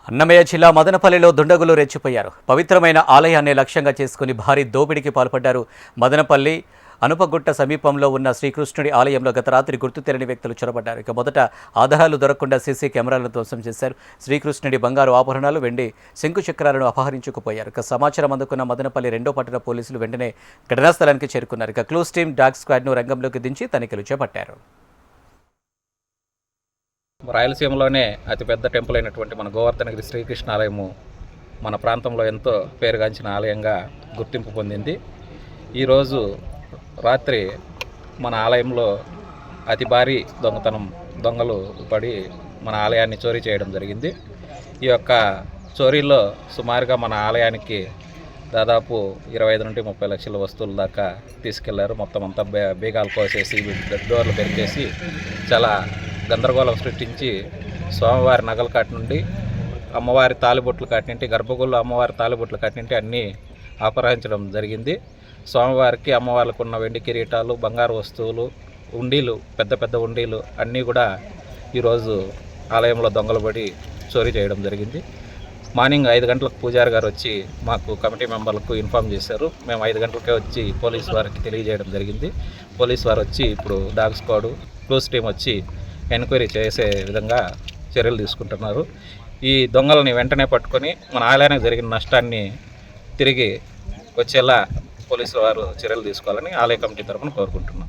అన్నమయ్య జిల్లా మదనపల్లిలో దుండగులు రెచ్చిపోయారు. పవిత్రమైన ఆలయాన్ని లక్ష్యంగా చేసుకుని భారీ దోపిడీకి పాల్పడ్డారు. మదనపల్లి అనుపగుట్ట సమీపంలో ఉన్న శ్రీకృష్ణుడి ఆలయంలో గత రాత్రి గుర్తు తెలియని వ్యక్తులు చొరబడ్డారు. ఇక మొదట ఆధారాలు దొరకకుండా సీసీ కెమెరాలను ధ్వంసం చేశారు. శ్రీకృష్ణుడి బంగారు ఆభరణాలు, వెండి శంకు చక్రాలను అపహరించుకుపోయారు. ఇక సమాచారం అందుకున్న మదనపల్లి 2వ పట్టణ పోలీసులు వెంటనే ఘటనా స్థలానికి చేరుకున్నారు. ఇక క్లూస్ టీమ్ డాగ్ స్క్వాడ్ను రంగంలోకి దించి తనిఖీలు చేపట్టారు. రాయలసీమలోనే అతిపెద్ద టెంపుల్ అయినటువంటి మన గోవర్ధనగిరి శ్రీకృష్ణ ఆలయము మన ప్రాంతంలో ఎంతో పేరుగాంచిన ఆలయంగా గుర్తింపు పొందింది. ఈరోజు రాత్రి మన ఆలయంలో అతి భారీ దొంగలు పడి మన ఆలయాన్ని చోరీ చేయడం జరిగింది. ఈ యొక్క చోరీలో సుమారుగా మన ఆలయానికి దాదాపు 25 నుండి 30 లక్షల వస్తువుల దాకా తీసుకెళ్లారు. మొత్తం అంతా బీగాలు కోసేసి డోర్లు పెరికేసి చాలా గందరగోళం సృష్టించి స్వామివారి నగల కాటి నుండి అమ్మవారి తాలిబొట్లు కాటినింటి గర్భగుళ్ళు అమ్మవారి తాలిబొట్లు కాటినింటి అన్నీ అపహరించడం జరిగింది. స్వామివారికి అమ్మవారికి ఉన్న వెండి కిరీటాలు, బంగారు వస్తువులు, ఉండీలు, పెద్ద పెద్ద ఉండీలు అన్నీ కూడా ఈరోజు ఆలయంలో దొంగలు పడి చోరీ చేయడం జరిగింది. మార్నింగ్ 5 గంటలకు పూజారి గారు వచ్చి మాకు కమిటీ మెంబర్లకు ఇన్ఫామ్ చేశారు. మేము 5 గంటలకే వచ్చి పోలీసు వారికి తెలియజేయడం జరిగింది. పోలీసు వారు వచ్చి ఇప్పుడు డాగ్ స్క్వాడ్ క్లోజ్ టీం వచ్చి ఎంక్వైరీ చేసే విధంగా చర్యలు తీసుకుంటున్నారు. ఈ దొంగలని వెంటనే పట్టుకొని మన ఆలయానికి జరిగిన నష్టాన్ని తిరిగి వచ్చేలా పోలీసుల వారు చర్యలు తీసుకోవాలని ఆలయ కమిటీ తరఫున కోరుకుంటున్నాం.